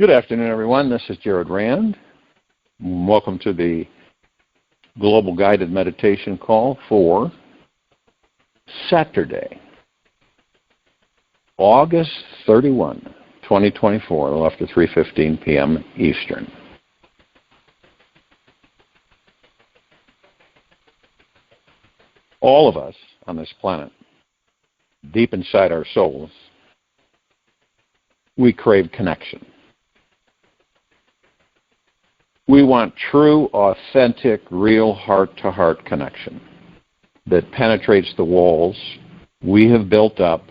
Good afternoon, everyone. This is Jared Rand. Welcome to the Global Guided Meditation Call for Saturday, August 31, 2024, a little after 3:15 p.m. Eastern. All of us on this planet, deep inside our souls, we crave connection. We want true, authentic, real heart-to-heart connection that penetrates the walls we have built up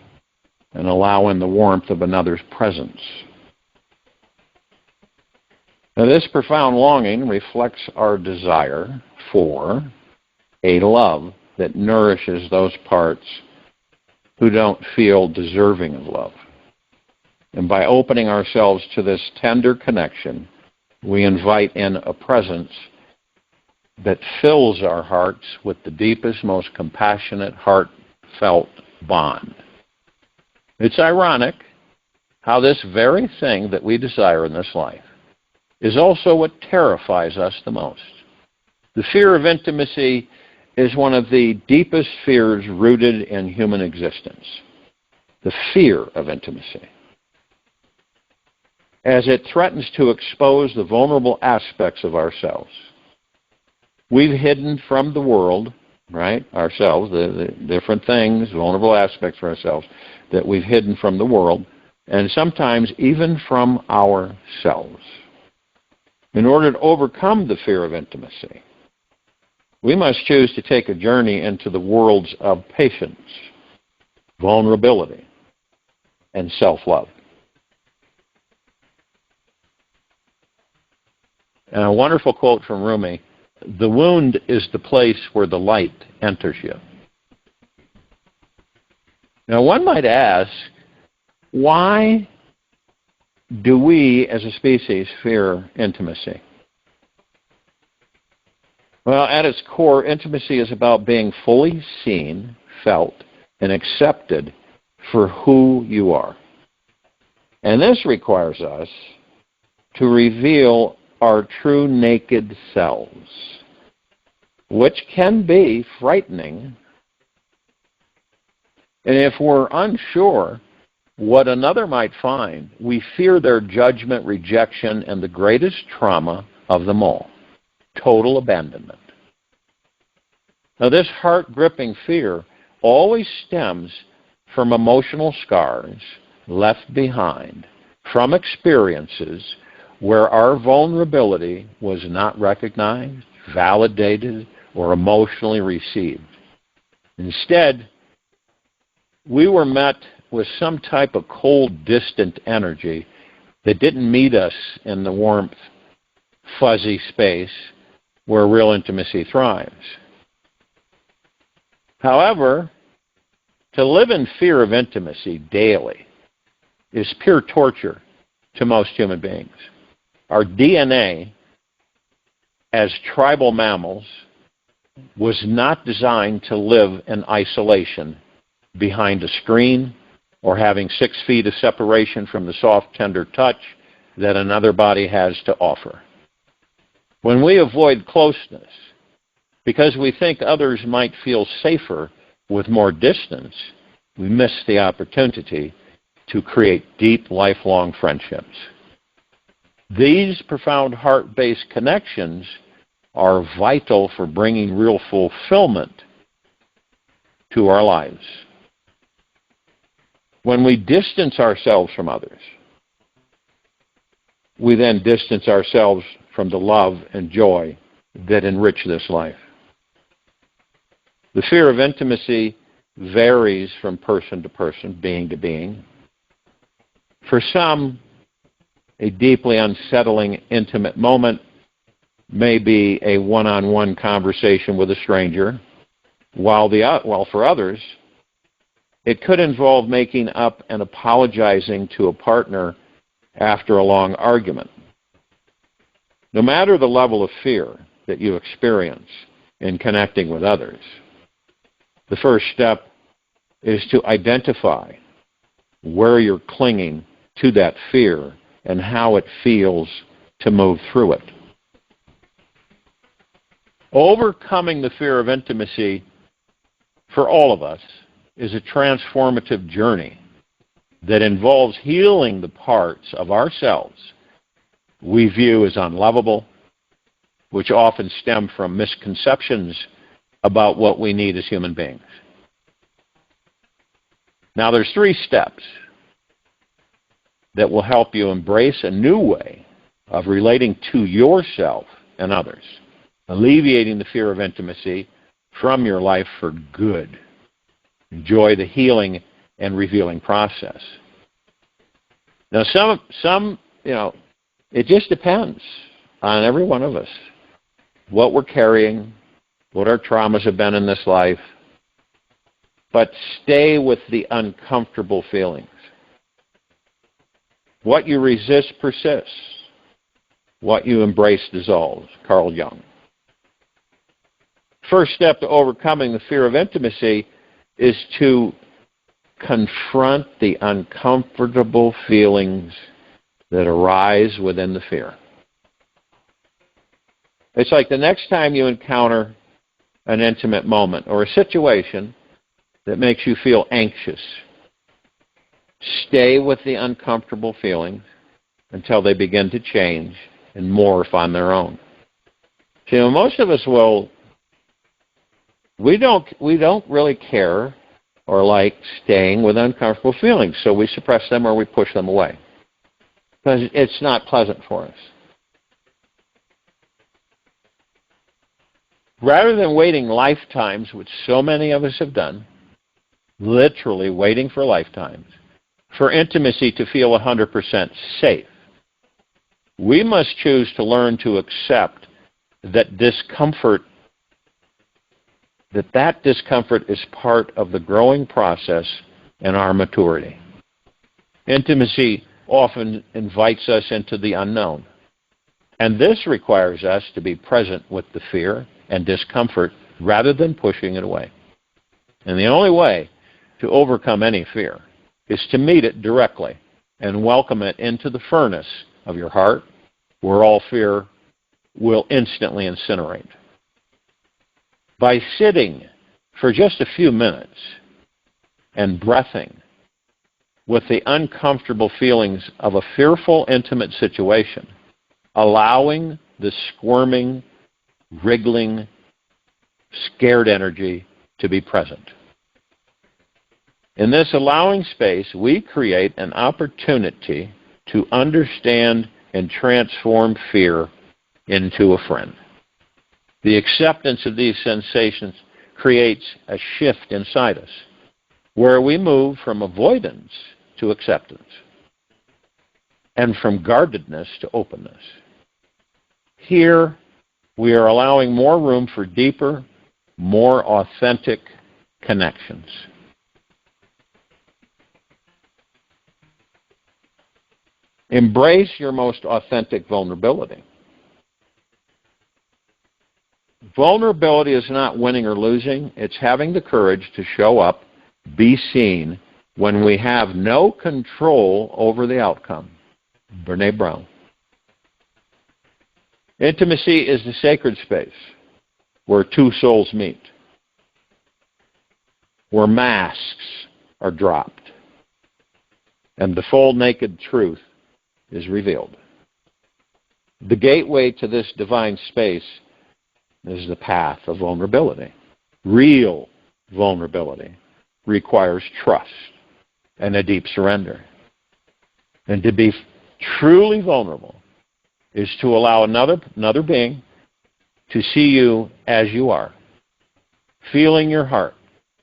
and allow in the warmth of another's presence. Now, this profound longing reflects our desire for a love that nourishes those parts who don't feel deserving of love. And by opening ourselves to this tender connection, we invite in a presence that fills our hearts with the deepest, most compassionate, heartfelt bond. It's ironic how this very thing that we desire in this life is also what terrifies us the most. The fear of intimacy is one of the deepest fears rooted in human existence. The fear of intimacy, as it threatens to expose the vulnerable aspects of ourselves. We've hidden from the world, right, ourselves, the different things, vulnerable aspects of ourselves that we've hidden from the world, and sometimes even from ourselves. In order to overcome the fear of intimacy, we must choose to take a journey into the worlds of patience, vulnerability, and self-love. And a wonderful quote from Rumi: "The wound is the place where the light enters you." Now, one might ask, why do we as a species fear intimacy? Well, at its core, intimacy is about being fully seen, felt, and accepted for who you are. And this requires us to reveal our true naked selves, which can be frightening. And if we're unsure what another might find, we fear their judgment, rejection, and the greatest trauma of them all: total abandonment. Now, this heart-gripping fear always stems from emotional scars left behind from experiences where our vulnerability was not recognized, validated, or emotionally received. Instead, we were met with some type of cold, distant energy that didn't meet us in the warmth, fuzzy space where real intimacy thrives. However, to live in fear of intimacy daily is pure torture to most human beings. Our DNA as tribal mammals was not designed to live in isolation behind a screen or having 6 feet of separation from the soft, tender touch that another body has to offer. When we avoid closeness because we think others might feel safer with more distance, we miss the opportunity to create deep, lifelong friendships. These profound heart-based connections are vital for bringing real fulfillment to our lives. When we distance ourselves from others, we then distance ourselves from the love and joy that enrich this life. The fear of intimacy varies from person to person, being to being. For some, a deeply unsettling, intimate moment may be a one-on-one conversation with a stranger, while for others, it could involve making up and apologizing to a partner after a long argument. No matter the level of fear that you experience in connecting with others, the first step is to identify where you're clinging to that fear and how it feels to move through it. Overcoming the fear of intimacy for all of us is a transformative journey that involves healing the parts of ourselves we view as unlovable, which often stem from misconceptions about what we need as human beings. Now, there's 3 steps that will help you embrace a new way of relating to yourself and others, alleviating the fear of intimacy from your life for good. Enjoy the healing and revealing process. Now, some, it just depends on every one of us, what we're carrying, what our traumas have been in this life. But stay with the uncomfortable feelings. What you resist persists. What you embrace dissolves. Carl Jung. First step to overcoming the fear of intimacy is to confront the uncomfortable feelings that arise within the fear. It's like the next time you encounter an intimate moment or a situation that makes you feel anxious, stay with the uncomfortable feelings until they begin to change and morph on their own. See, most of us we don't really care or like staying with uncomfortable feelings, so we suppress them or we push them away because it's not pleasant for us. Rather than waiting lifetimes, which so many of us have done, literally waiting for lifetimes, for intimacy to feel 100% safe, we must choose to learn to accept that discomfort is part of the growing process in our maturity. Intimacy often invites us into the unknown, and this requires us to be present with the fear and discomfort rather than pushing it away. And the only way to overcome any fear is to meet it directly and welcome it into the furnace of your heart, where all fear will instantly incinerate. By sitting for just a few minutes and breathing with the uncomfortable feelings of a fearful, intimate situation, allowing the squirming, wriggling, scared energy to be present. In this allowing space, we create an opportunity to understand and transform fear into a friend. The acceptance of these sensations creates a shift inside us, where we move from avoidance to acceptance, and from guardedness to openness. Here, we are allowing more room for deeper, more authentic connections. Embrace your most authentic vulnerability. Vulnerability is not winning or losing. It's having the courage to show up, be seen, when we have no control over the outcome. Brené Brown. Intimacy is the sacred space where 2 souls meet, where masks are dropped, and the full naked truth is revealed. The gateway to this divine space is the path of vulnerability. Real vulnerability requires trust and a deep surrender. And to be truly vulnerable is to allow another being to see you as you are, feeling your heart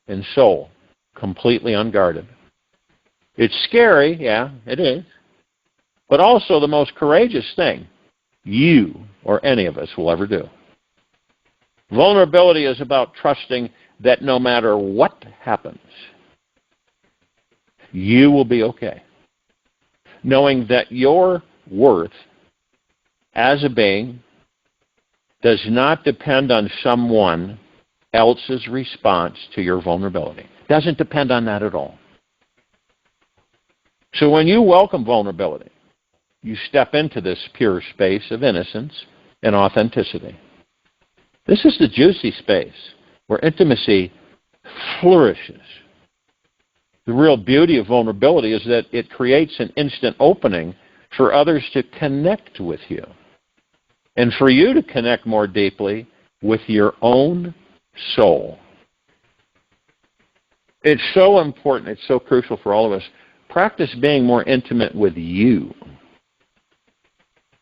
and soul completely unguarded. It's scary, yeah, it is, but also the most courageous thing you or any of us will ever do. Vulnerability is about trusting that no matter what happens, you will be okay. Knowing that your worth as a being does not depend on someone else's response to your vulnerability. It doesn't depend on that at all. So when you welcome vulnerability, you step into this pure space of innocence and authenticity. This is the juicy space where intimacy flourishes. The real beauty of vulnerability is that it creates an instant opening for others to connect with you and for you to connect more deeply with your own soul. It's so important, it's so crucial for all of us. Practice being more intimate with you.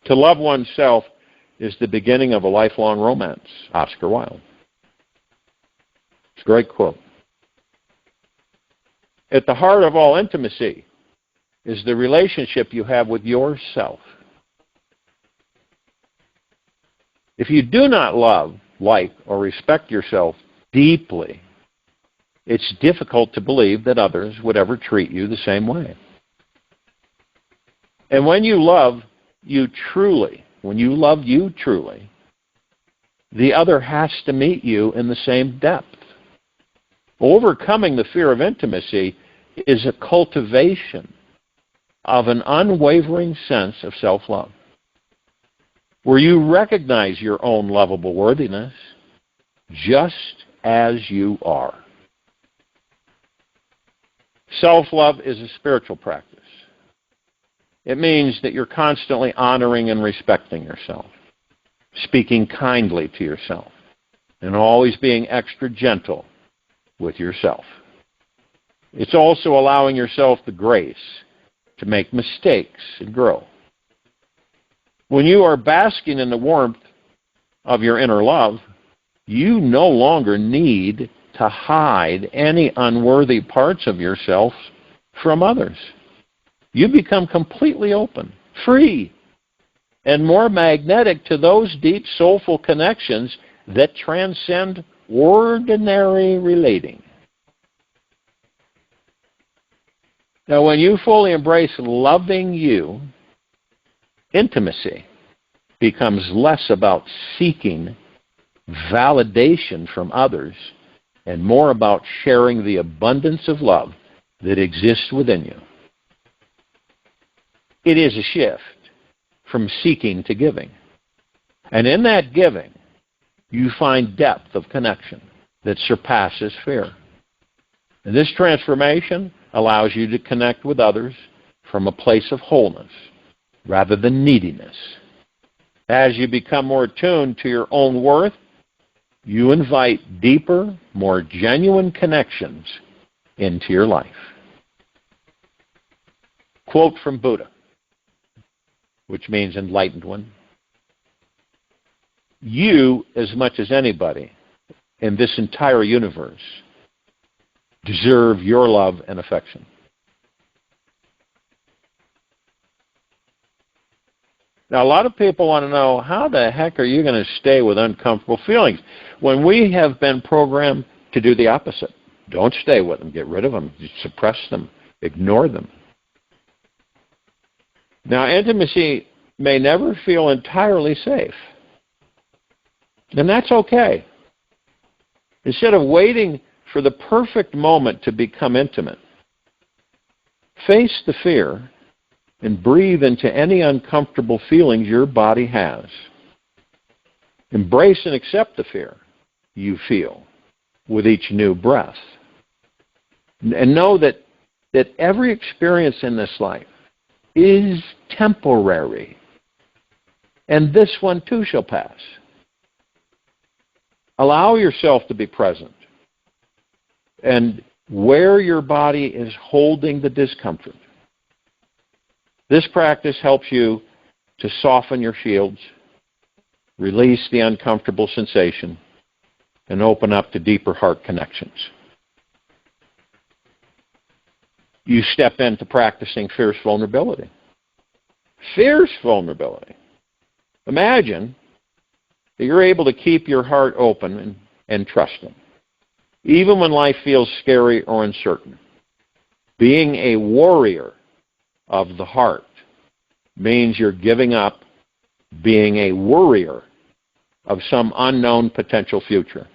To love oneself is the beginning of a lifelong romance. Oscar Wilde. It's a great quote. At the heart of all intimacy is the relationship you have with yourself. If you do not love, like, or respect yourself deeply, it's difficult to believe that others would ever treat you the same way. And when you love you truly, the other has to meet you in the same depth. Overcoming the fear of intimacy is a cultivation of an unwavering sense of self-love, where you recognize your own lovable worthiness just as you are. Self-love is a spiritual practice. It means that you're constantly honoring and respecting yourself, speaking kindly to yourself, and always being extra gentle with yourself. It's also allowing yourself the grace to make mistakes and grow. When you are basking in the warmth of your inner love, you no longer need to hide any unworthy parts of yourself from others. You become completely open, free, and more magnetic to those deep soulful connections that transcend ordinary relating. Now, when you fully embrace loving you, intimacy becomes less about seeking validation from others and more about sharing the abundance of love that exists within you. It is a shift from seeking to giving. And in that giving, you find depth of connection that surpasses fear. And this transformation allows you to connect with others from a place of wholeness rather than neediness. As you become more attuned to your own worth, you invite deeper, more genuine connections into your life. Quote from Buddha, which means enlightened one. You, as much as anybody in this entire universe, deserve your love and affection. Now, a lot of people want to know, how the heck are you going to stay with uncomfortable feelings when we have been programmed to do the opposite? Don't stay with them. Get rid of them. Suppress them. Ignore them. Now, intimacy may never feel entirely safe. And that's okay. Instead of waiting for the perfect moment to become intimate, face the fear and breathe into any uncomfortable feelings your body has. Embrace and accept the fear you feel with each new breath. And know that every experience in this life is temporary. And this one too shall pass. Allow yourself to be present. And where your body is holding the discomfort. This practice helps you to soften your shields, release the uncomfortable sensation, and open up to deeper heart connections. You step into practicing fierce vulnerability. Fierce vulnerability. Imagine that you're able to keep your heart open and trusting, even when life feels scary or uncertain. Being a warrior of the heart means you're giving up being a worrier of some unknown potential future.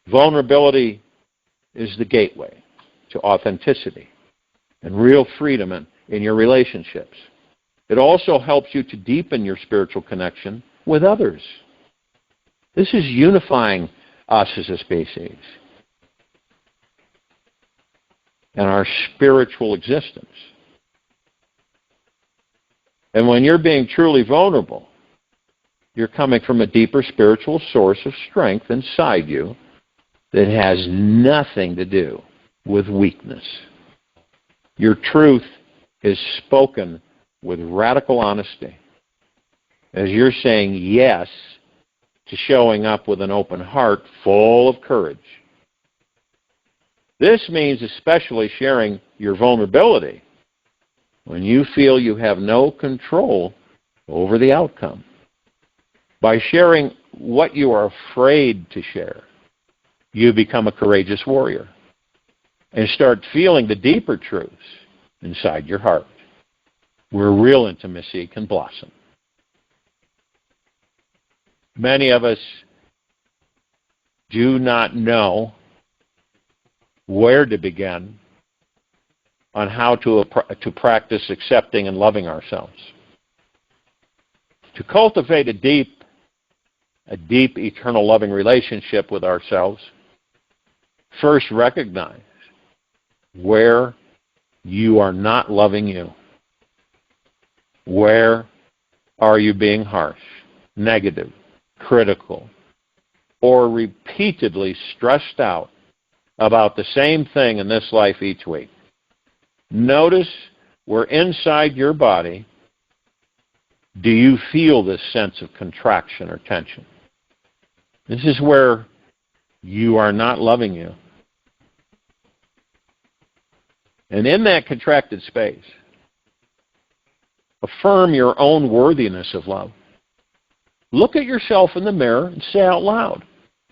Vulnerability is the gateway to authenticity and real freedom in your relationships. It also helps you to deepen your spiritual connection with others. This is unifying us as a species and our spiritual existence. And when you're being truly vulnerable, you're coming from a deeper spiritual source of strength inside you that has nothing to do with weakness. Your truth is spoken with radical honesty, as you're saying yes to showing up with an open heart full of courage. This means especially sharing your vulnerability when you feel you have no control over the outcome. By sharing what you are afraid to share, you become a courageous warrior and start feeling the deeper truths inside your heart, where real intimacy can blossom. Many of us do not know where to begin on how to practice accepting and loving ourselves. To cultivate a deep, eternal loving relationship with ourselves, first recognize where you are not loving you. Where are you being harsh, negative, critical, or repeatedly stressed out about the same thing in this life each week? Notice where inside your body do you feel this sense of contraction or tension. This is where you are not loving you. And in that contracted space, affirm your own worthiness of love. Look at yourself in the mirror and say out loud,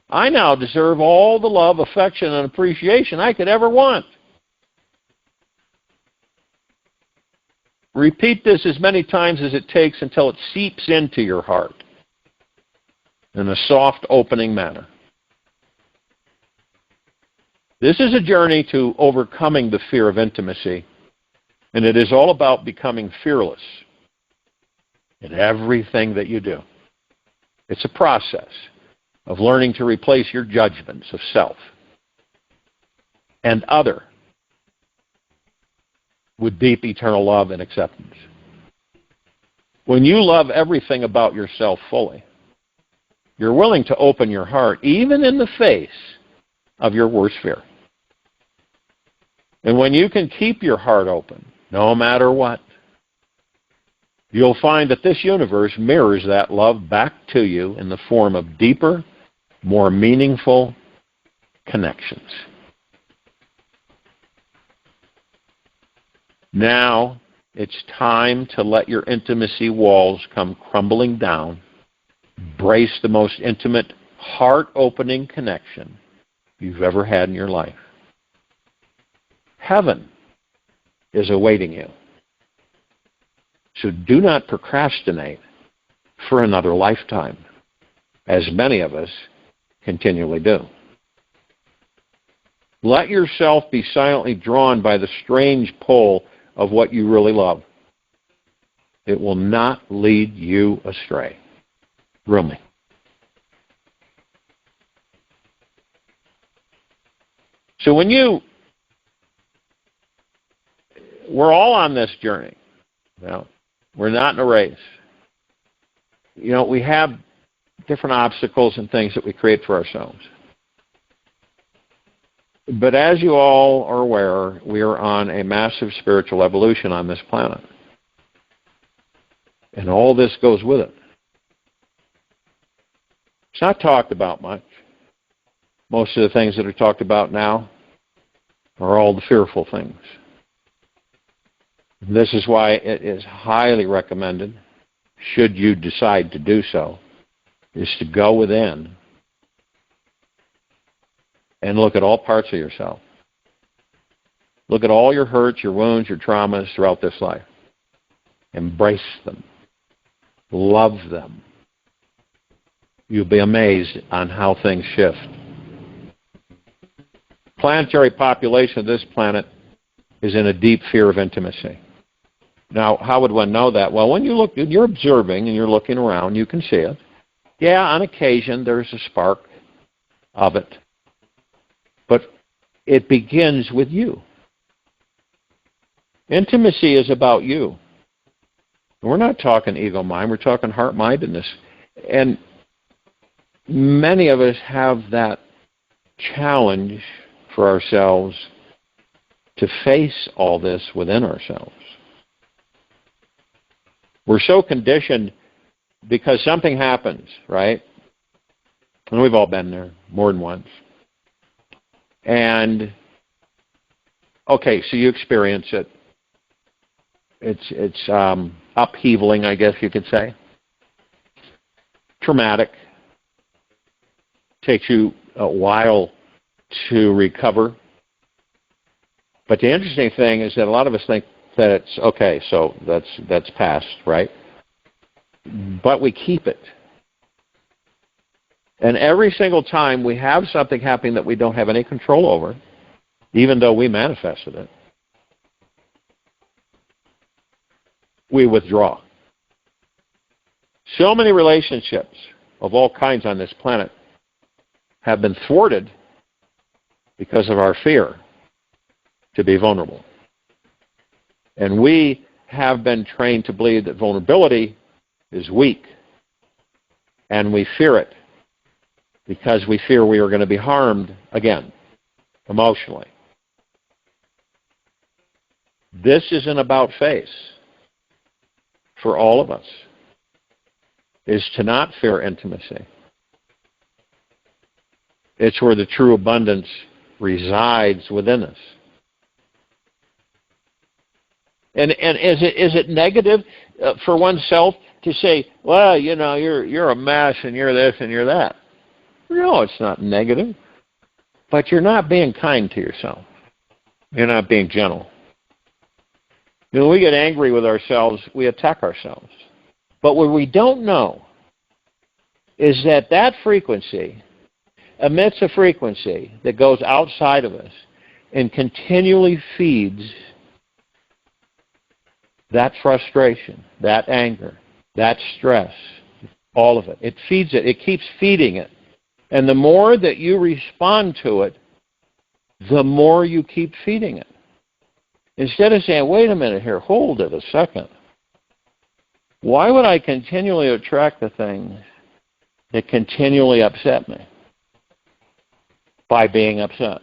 I now deserve all the love, affection, and appreciation I could ever want. Repeat this as many times as it takes until it seeps into your heart in a soft, opening manner. This is a journey to overcoming the fear of intimacy, and it is all about becoming fearless in everything that you do. It's a process of learning to replace your judgments of self and other with deep eternal love and acceptance. When you love everything about yourself fully, you're willing to open your heart even in the face of your worst fear. And when you can keep your heart open, no matter what, you'll find that this universe mirrors that love back to you in the form of deeper, more meaningful connections. Now it's time to let your intimacy walls come crumbling down. Embrace the most intimate, heart-opening connection you've ever had in your life. Heaven is awaiting you. So do not procrastinate for another lifetime, as many of us continually do. Let yourself be silently drawn by the strange pull of what you really love. It will not lead you astray. Rumi. So we're all on this journey. We're not in a race. We have different obstacles and things that we create for ourselves. But as you all are aware, we are on a massive spiritual evolution on this planet. And all this goes with it. It's not talked about much. Most of the things that are talked about now are all the fearful things. This is why it is highly recommended, should you decide to do so, is to go within and look at all parts of yourself. Look at all your hurts, your wounds, your traumas throughout this life. Embrace them. Love them. You'll be amazed on how things shift. Planetary population of this planet is in a deep fear of intimacy. Now, how would one know that? Well, when you're observing and you're looking around, you can see it. Yeah, on occasion there's a spark of it. But it begins with you. Intimacy is about you. We're not talking ego mind, we're talking heart-mindedness. And many of us have that challenge for ourselves to face all this within ourselves. We're so conditioned because something happens, right? And we've all been there more than once. And, okay, so you experience it. It's upheavaling, I guess you could say. Traumatic. Takes you a while to recover. But the interesting thing is that a lot of us think that it's okay, so that's past, right? But we keep it. And every single time we have something happening that we don't have any control over, even though we manifested it, we withdraw. So many relationships of all kinds on this planet have been thwarted because of our fear to be vulnerable. And we have been trained to believe that vulnerability is weak. And we fear it because we fear we are going to be harmed again, emotionally. This is an about face for all of us, is to not fear intimacy. It's where the true abundance resides within us. And is it negative for oneself to say, well, you know, you're a mess and you're this and you're that? No, it's not negative. But you're not being kind to yourself. You're not being gentle. When we get angry with ourselves, we attack ourselves. But what we don't know is that that frequency emits a frequency that goes outside of us and continually feeds that frustration, that anger, that stress, all of it. It feeds it. It keeps feeding it. And the more that you respond to it, the more you keep feeding it. Instead of saying, wait a minute here, hold it a second. Why would I continually attract the things that continually upset me by being upset?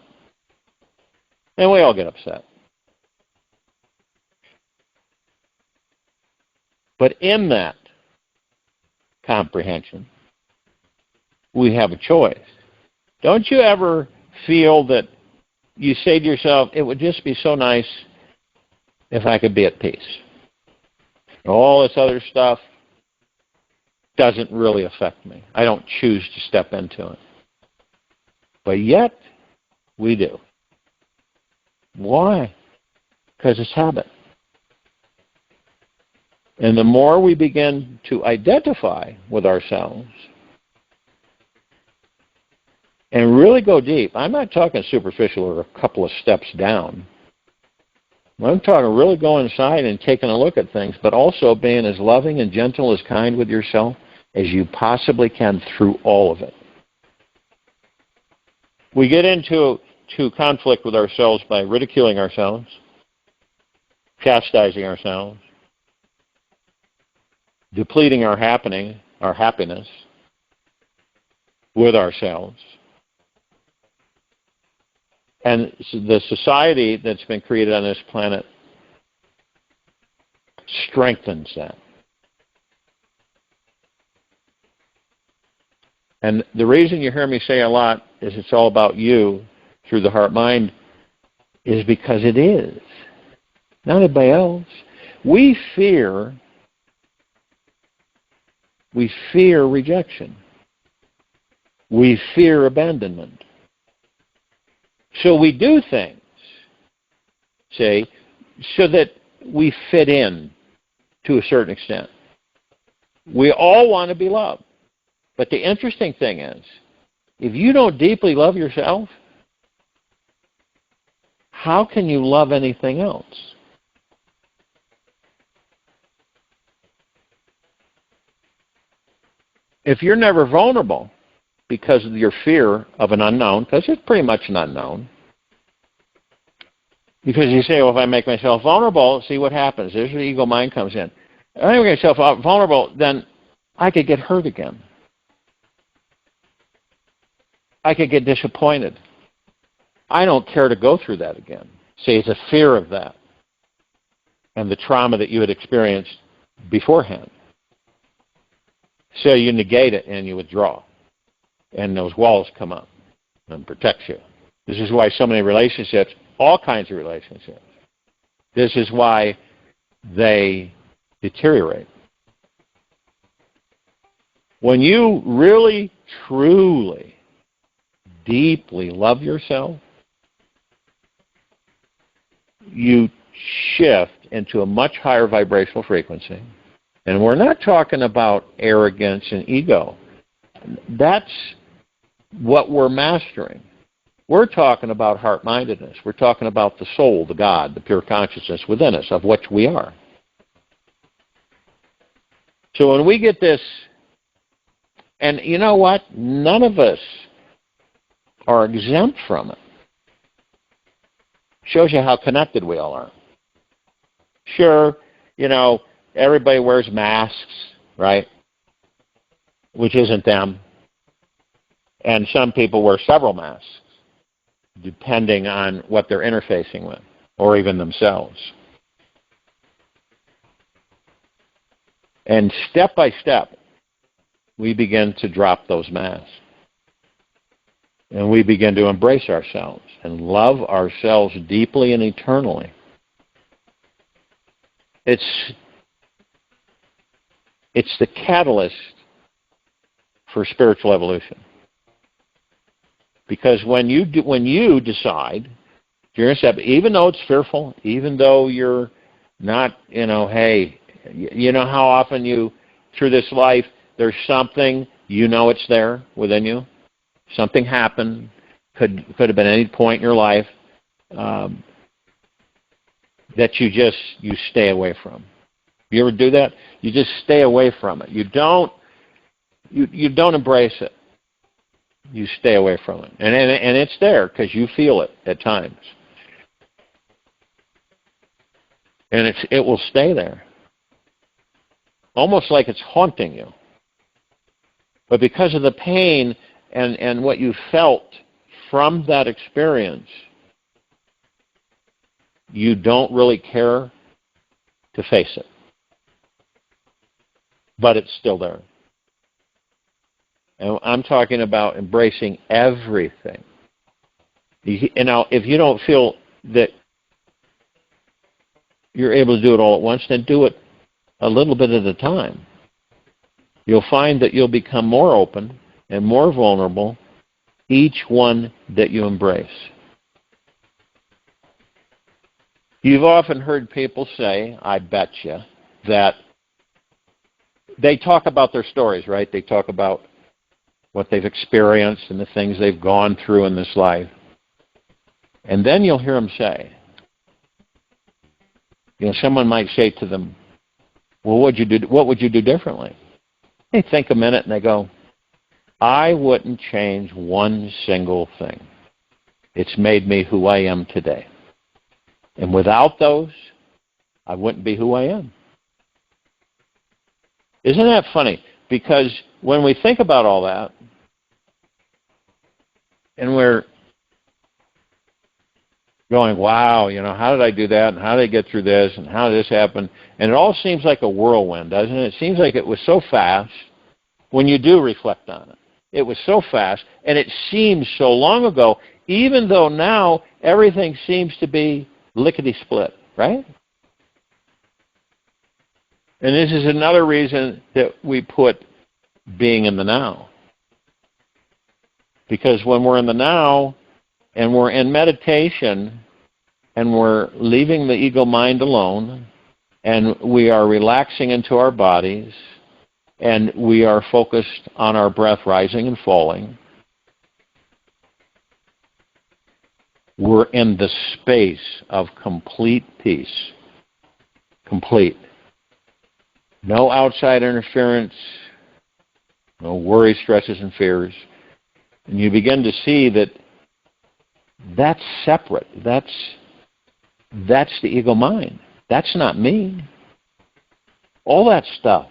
And we all get upset. But in that comprehension, we have a choice. Don't you ever feel that you say to yourself, it would just be so nice if I could be at peace? All this other stuff doesn't really affect me. I don't choose to step into it. But yet, we do. Why? Because it's habit. And the more we begin to identify with ourselves and really go deep, I'm not talking superficial or a couple of steps down. I'm talking really going inside and taking a look at things, but also being as loving and gentle, as kind with yourself as you possibly can through all of it. We get into conflict with ourselves by ridiculing ourselves, chastising ourselves, depleting our happiness with ourselves. And the society that's been created on this planet strengthens that. And the reason you hear me say a lot is it's all about you through the heart-mind is because it is. Not anybody else. We fear rejection. We fear abandonment. So we do things, say, so that we fit in to a certain extent. We all want to be loved. But the interesting thing is, if you don't deeply love yourself, how can you love anything else? if you're never vulnerable because of your fear of an unknown, because it's pretty much an unknown, because you say, well, if I make myself vulnerable, see what happens. There's where the ego mind comes in. If I make myself vulnerable, then I could get hurt again. I could get disappointed. I don't care to go through that again. See, it's a fear of that and the trauma that you had experienced beforehand. So you negate it and you withdraw. And those walls come up and protect you. This is why so many relationships, all kinds of relationships, this is why they deteriorate. When you really, truly, deeply love yourself, you shift into a much higher vibrational frequency. And we're not talking about arrogance and ego. That's what we're mastering. We're talking about heart-mindedness. We're talking about the soul, the God, the pure consciousness within us, of which we are. So when we get this, and you know what? None of us are exempt from it. Shows you how connected we all are. Sure, everybody wears masks, right? Which isn't them. And some people wear several masks, depending on what they're interfacing with, or even themselves. And step by step, we begin to drop those masks. And we begin to embrace ourselves and love ourselves deeply and eternally. It's the catalyst for spiritual evolution. Because when you decide, you're going to step, even though it's fearful, even though you're not, hey, you know how often through this life, there's something, it's there within you. Something happened, could have been any point in your life, that you stay away from. You ever do that? You just stay away from it. You don't embrace it. You stay away from it. And it's there because you feel it at times. And it will stay there. Almost like it's haunting you. But because of the pain and what you felt from that experience, you don't really care to face it. But it's still there. And I'm talking about embracing everything. Now, if you don't feel that you're able to do it all at once, then do it a little bit at a time. You'll find that you'll become more open and more vulnerable each one that you embrace. You've often heard people say, I bet you, that they talk about their stories, right? They talk about what they've experienced and the things they've gone through in this life. And then you'll hear them say, someone might say to them, well, what would you do differently? They think a minute and they go, I wouldn't change one single thing. It's made me who I am today. And without those, I wouldn't be who I am. Isn't that funny? Because when we think about all that, and we're going, wow, how did I do that? And how did I get through this? And how did this happen? And it all seems like a whirlwind, doesn't it? It seems like it was so fast when you do reflect on it. It was so fast, and it seems so long ago, even though now everything seems to be lickety-split, right? And this is another reason that we put being in the now. Because when we're in the now, and we're in meditation, and we're leaving the ego mind alone, and we are relaxing into our bodies, and we are focused on our breath rising and falling, we're in the space of complete peace. Complete. No outside interference, no worries, stresses, and fears. And you begin to see that that's separate. That's the ego mind. That's not me. All that stuff.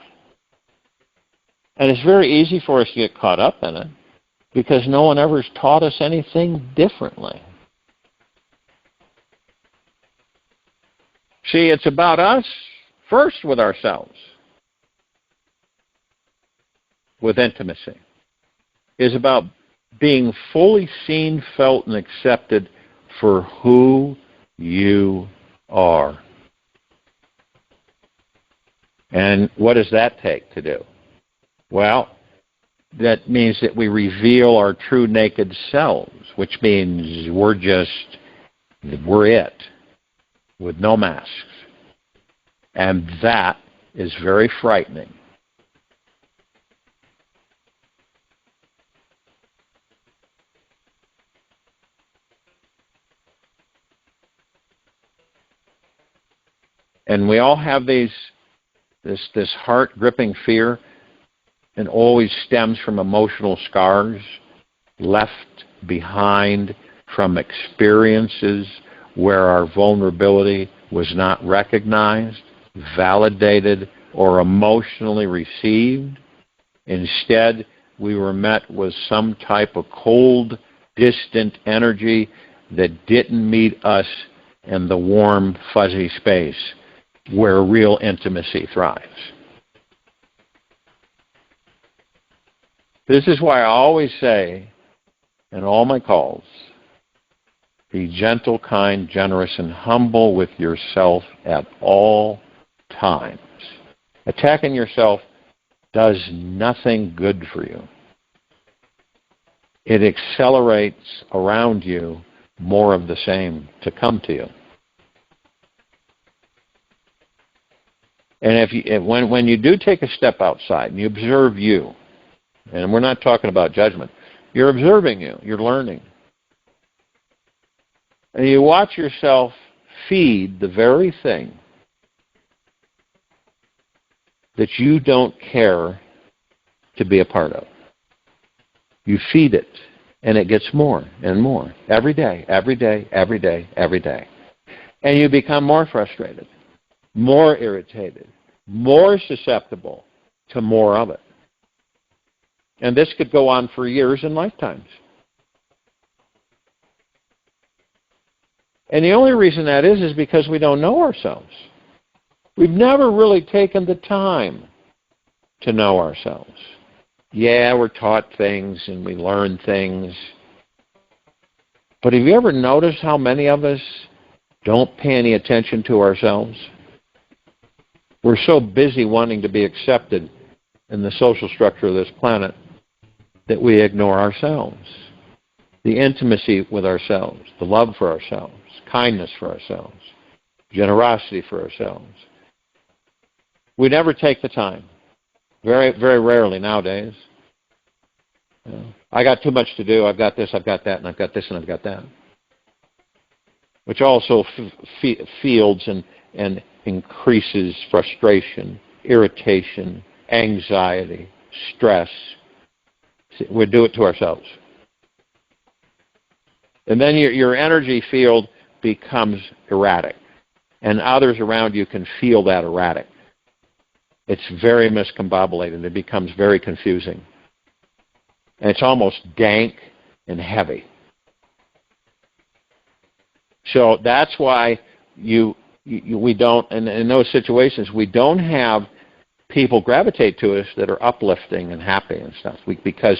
And it's very easy for us to get caught up in it because no one ever has taught us anything differently. See, it's about us first with ourselves, with intimacy. It's about being fully seen, felt, and accepted for who you are. And what does that take to do? Well, that means that we reveal our true naked selves, which means we're it, with no masks. And that is very frightening. And we all have this heart-gripping fear, and always stems from emotional scars left behind from experiences where our vulnerability was not recognized, validated, or emotionally received. Instead, we were met with some type of cold, distant energy that didn't meet us in the warm, fuzzy space where real intimacy thrives. This is why I always say in all my calls, be gentle, kind, generous, and humble with yourself at all times. Attacking yourself does nothing good for you. It accelerates around you more of the same to come to you. And when you do take a step outside and you observe you, and we're not talking about judgment, you're observing you, you're learning. And you watch yourself feed the very thing that you don't care to be a part of. You feed it, and it gets more and more every day, every day, every day, every day. And you become more frustrated, more irritated, more susceptible to more of it. And this could go on for years and lifetimes. And the only reason that is because we don't know ourselves. We've never really taken the time to know ourselves. Yeah, we're taught things and we learn things. But have you ever noticed how many of us don't pay any attention to ourselves? We're so busy wanting to be accepted in the social structure of this planet that we ignore ourselves. The intimacy with ourselves, the love for ourselves, kindness for ourselves, generosity for ourselves. We never take the time. Very, very rarely nowadays. I got too much to do. I've got this, I've got that, and I've got this, and I've got that. Which also fields and increases frustration, irritation, anxiety, stress. We do it to ourselves. And then your energy field becomes erratic. And others around you can feel that erratic. It's very miscombobulated. It becomes very confusing. And it's almost dank and heavy. So that's why we don't, in those situations, we don't have people gravitate to us that are uplifting and happy and stuff, because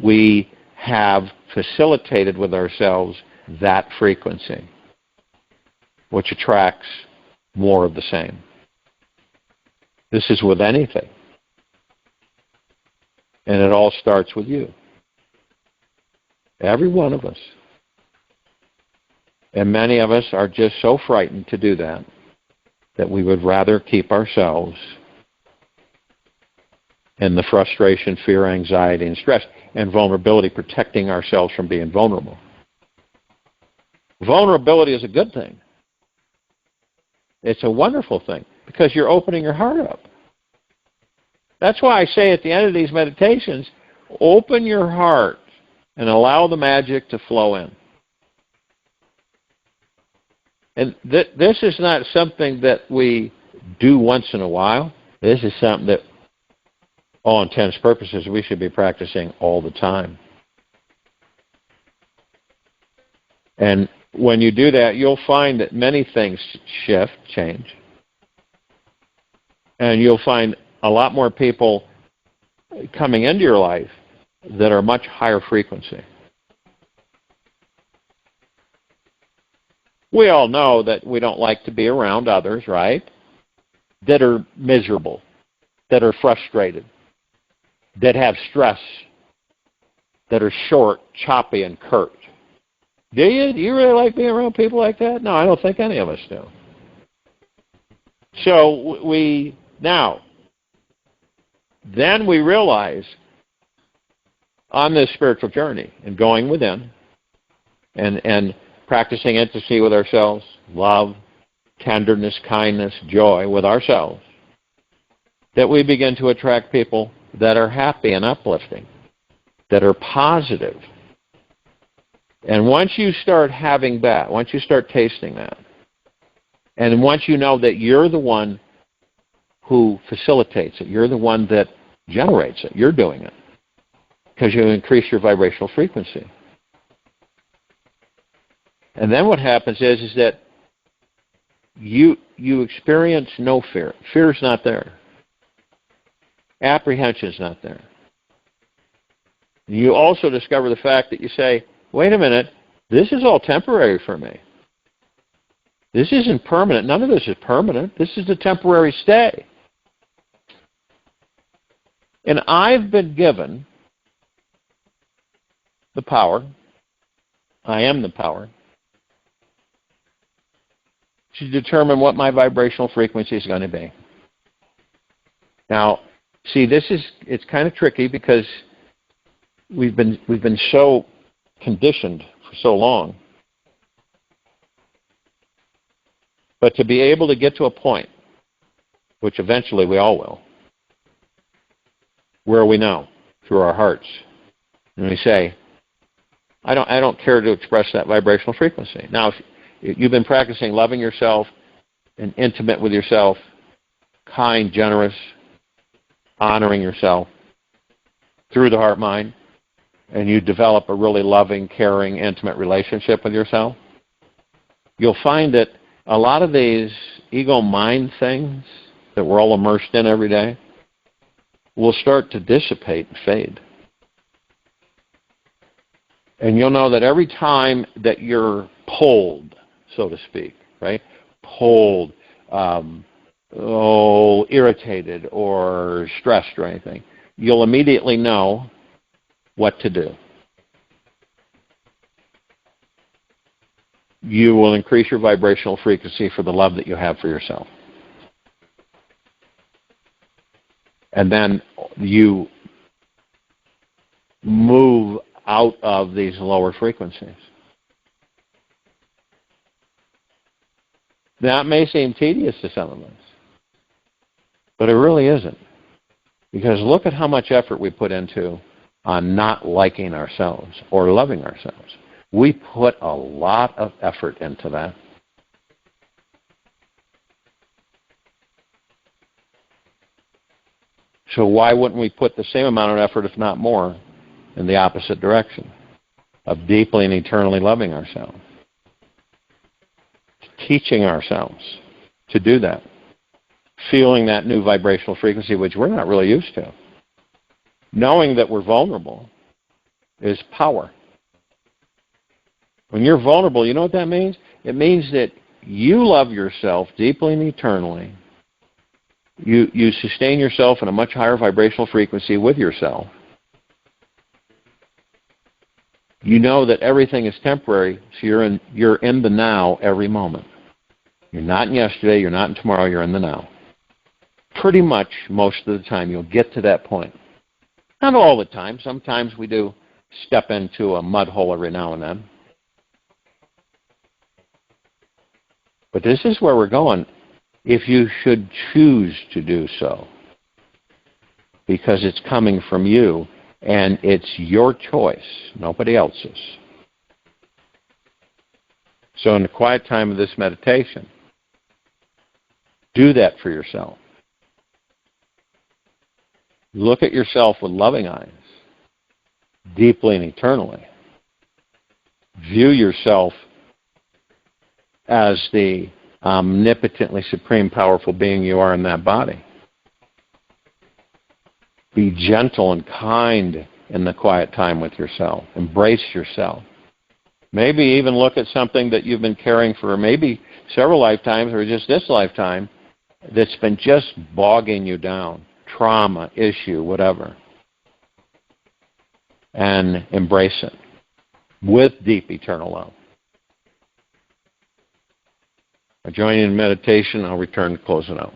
we have facilitated with ourselves that frequency, which attracts more of the same. This is with anything. And it all starts with you. Every one of us. And many of us are just so frightened to do that we would rather keep ourselves in the frustration, fear, anxiety, and stress, and vulnerability, protecting ourselves from being vulnerable. Vulnerability is a good thing. It's a wonderful thing because you're opening your heart up. That's why I say at the end of these meditations, open your heart and allow the magic to flow in. And this is not something that we do once in a while. This is something that, all intents and purposes, we should be practicing all the time. And when you do that, you'll find that many things shift, change. And you'll find a lot more people coming into your life that are much higher frequency. We all know that we don't like to be around others, right? That are miserable, that are frustrated, that have stress, that are short, choppy, and curt. Do you? Do you really like being around people like that? No, I don't think any of us do. So then we realize on this spiritual journey and going within and practicing intimacy with ourselves, love, tenderness, kindness, joy with ourselves, that we begin to attract people that are happy and uplifting, that are positive. And once you start having that, once you start tasting that, and once you know that you're the one who facilitates it, you're the one that generates it, you're doing it, because you increase your vibrational frequency. And then what happens is that you experience no fear. Fear's not there. Apprehension's not there. You also discover the fact that you say, wait a minute, this is all temporary for me. This isn't permanent. None of this is permanent. This is a temporary stay. And I've been given the power, I am the power, to determine what my vibrational frequency is going to be. Now, see, it's kind of tricky because we've been so conditioned for so long. But to be able to get to a point, which eventually we all will, where we know through our hearts, and we say, I don't care to express that vibrational frequency. Now, if you've been practicing loving yourself and intimate with yourself, kind, generous, honoring yourself through the heart-mind, and you develop a really loving, caring, intimate relationship with yourself, you'll find that a lot of these ego-mind things that we're all immersed in every day will start to dissipate and fade. And you'll know that every time that you're pulled, so to speak, right? Pulled, irritated or stressed or anything, you'll immediately know what to do. You will increase your vibrational frequency for the love that you have for yourself. And then you move out of these lower frequencies. That may seem tedious to some of us, but it really isn't. Because look at how much effort we put into on not liking ourselves or loving ourselves. We put a lot of effort into that. So why wouldn't we put the same amount of effort, if not more, in the opposite direction of deeply and eternally loving ourselves? Teaching ourselves to do that. Feeling that new vibrational frequency, which we're not really used to. Knowing that we're vulnerable is power. When you're vulnerable, you know what that means? It means that you love yourself deeply and eternally. You sustain yourself in a much higher vibrational frequency with yourself. You know that everything is temporary, so you're in the now every moment. You're not in yesterday, you're not in tomorrow, you're in the now. Pretty much most of the time you'll get to that point. Not all the time. Sometimes we do step into a mud hole every now and then. But this is where we're going, if you should choose to do so. because it's coming from you, and it's your choice, nobody else's. So in the quiet time of this meditation, do that for yourself. Look at yourself with loving eyes, deeply and eternally. View yourself as the omnipotently supreme, powerful being you are in that body. Be gentle and kind in the quiet time with yourself. Embrace yourself. Maybe even look at something that you've been caring for maybe several lifetimes or just this lifetime that's been just bogging you down. Trauma, issue, whatever. And embrace it with deep eternal love. I join you in meditation. I'll return to close it out.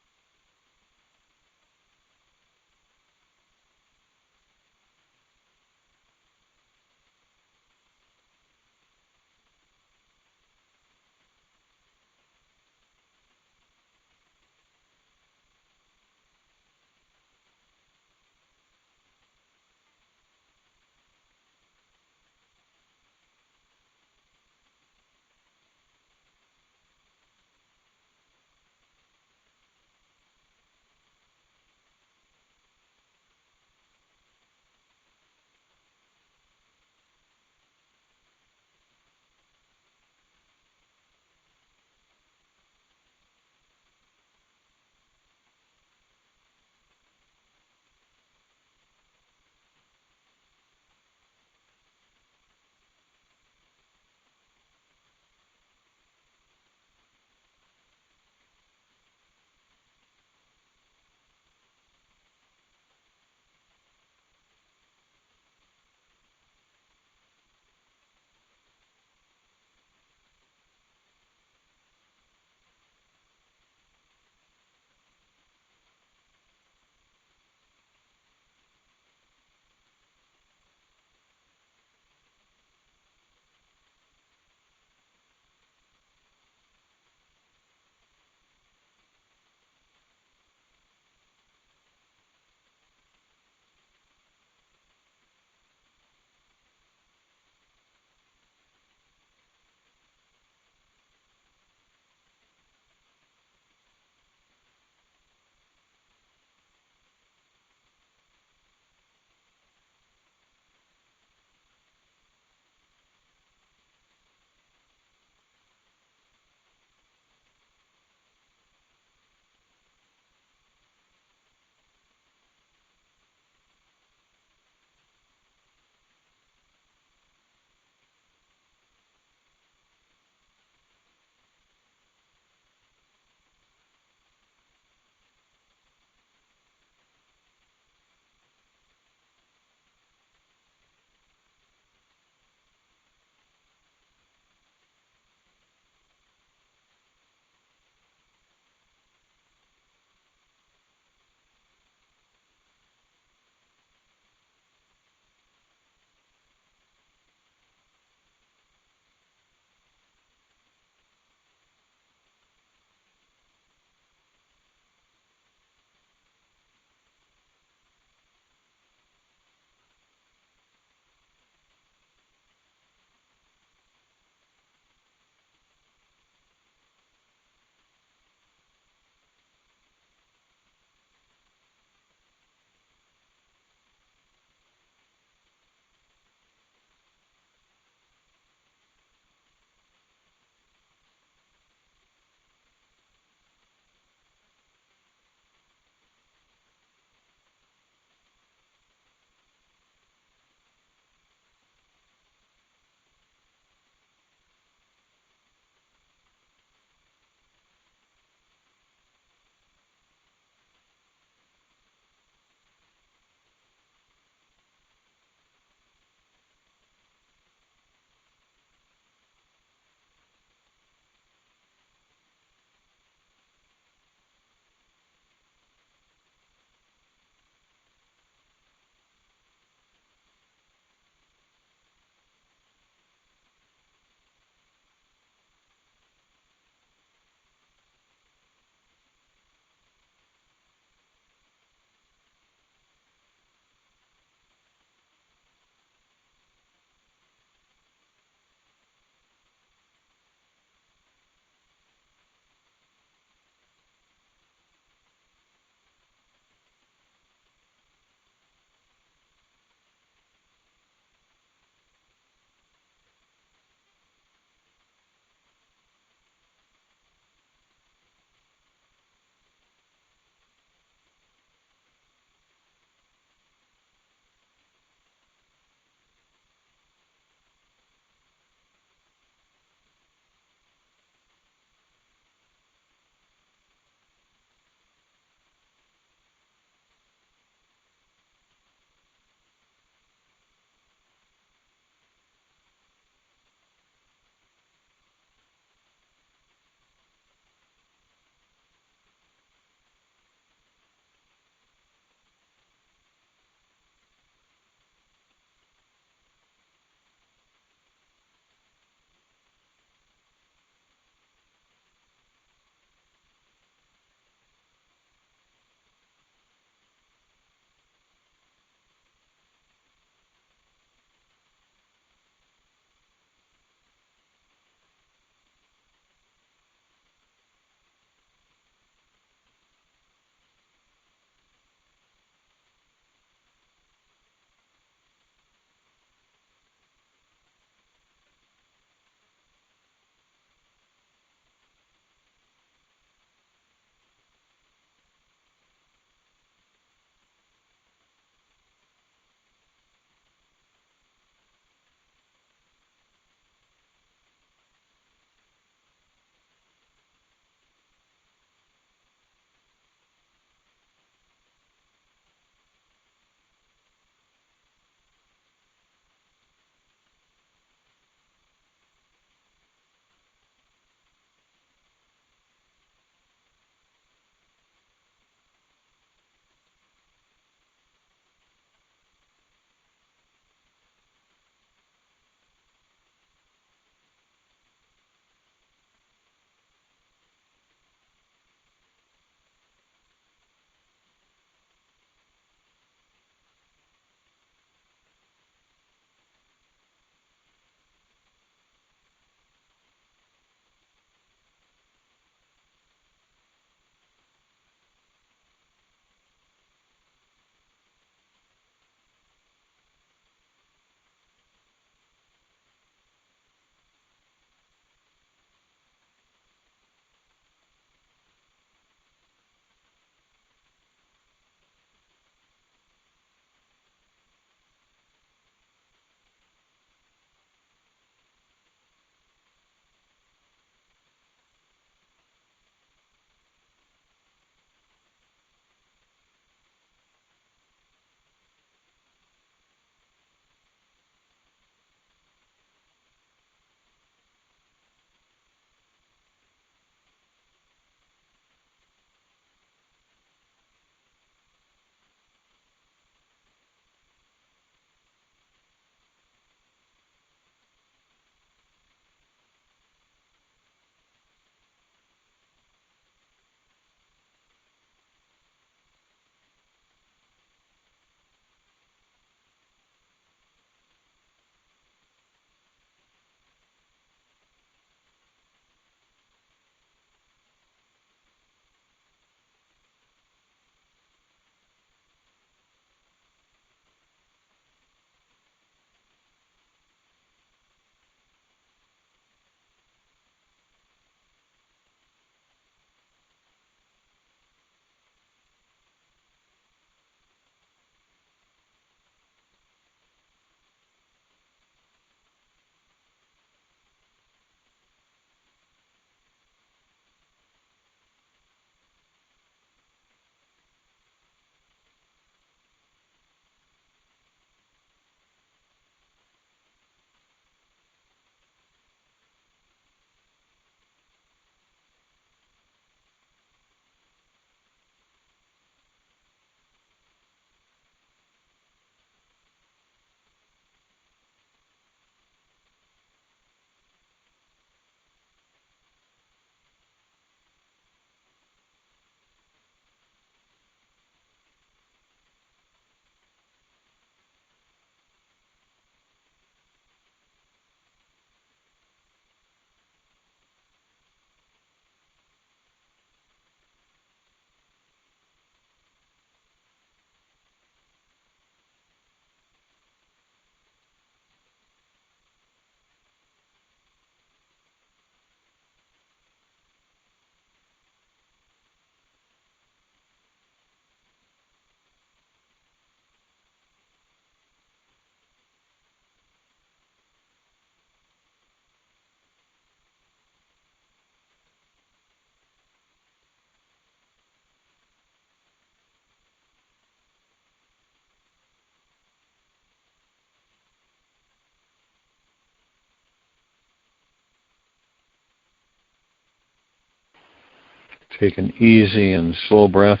Take an easy and slow breath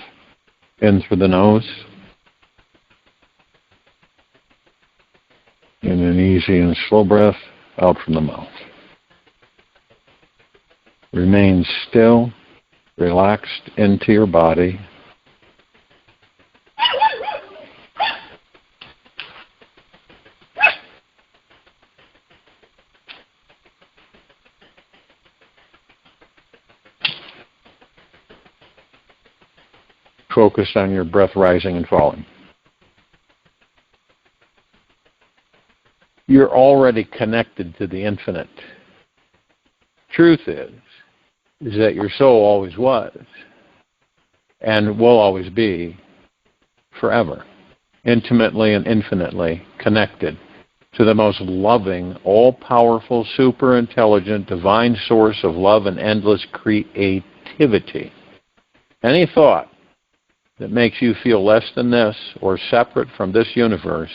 in through the nose. And an easy and slow breath out from the mouth. Remain still, relaxed into your body. Focused on your breath rising and falling. You're already connected to the infinite. Truth is that your soul always was and will always be forever, intimately and infinitely connected to the most loving, all-powerful, super-intelligent, divine source of love and endless creativity. Any thought that makes you feel less than this or separate from this universe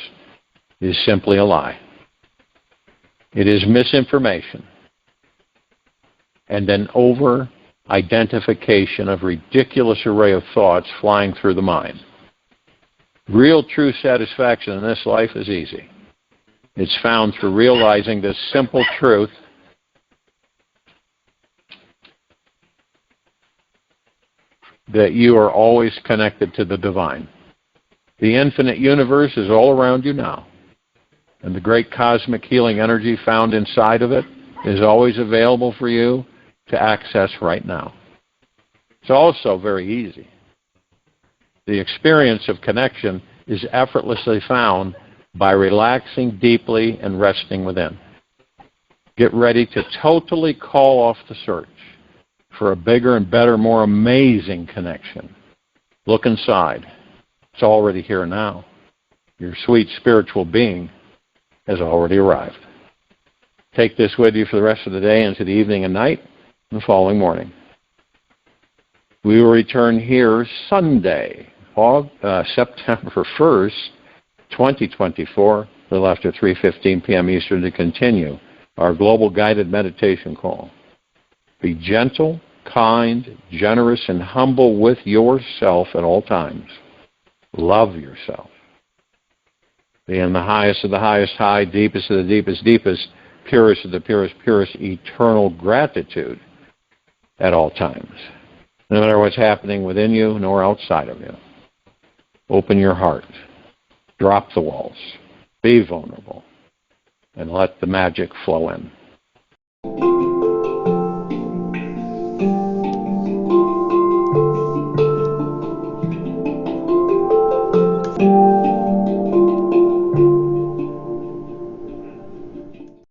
is simply a lie. It is misinformation and an over-identification of ridiculous array of thoughts flying through the mind. Real true satisfaction in this life is easy. It's found through realizing this simple truth that you are always connected to the divine. The infinite universe is all around you now, and the great cosmic healing energy found inside of it is always available for you to access right now. It's also very easy. The experience of connection is effortlessly found by relaxing deeply and resting within. Get ready to totally call off the search for a bigger and better, more amazing connection. Look inside. It's already here now. Your sweet spiritual being has already arrived. Take this with you for the rest of the day into the evening and night and the following morning. We will return here Sunday, September 1st, 2024, a little after 3:15 p.m. Eastern, to continue our global guided meditation call. Be gentle, kind, generous, and humble with yourself at all times. Love yourself. Be in the highest of the highest high, deepest of the deepest deepest, purest of the purest purest, eternal gratitude at all times. No matter what's happening within you nor outside of you. Open your heart. Drop the walls. Be vulnerable. And let the magic flow in.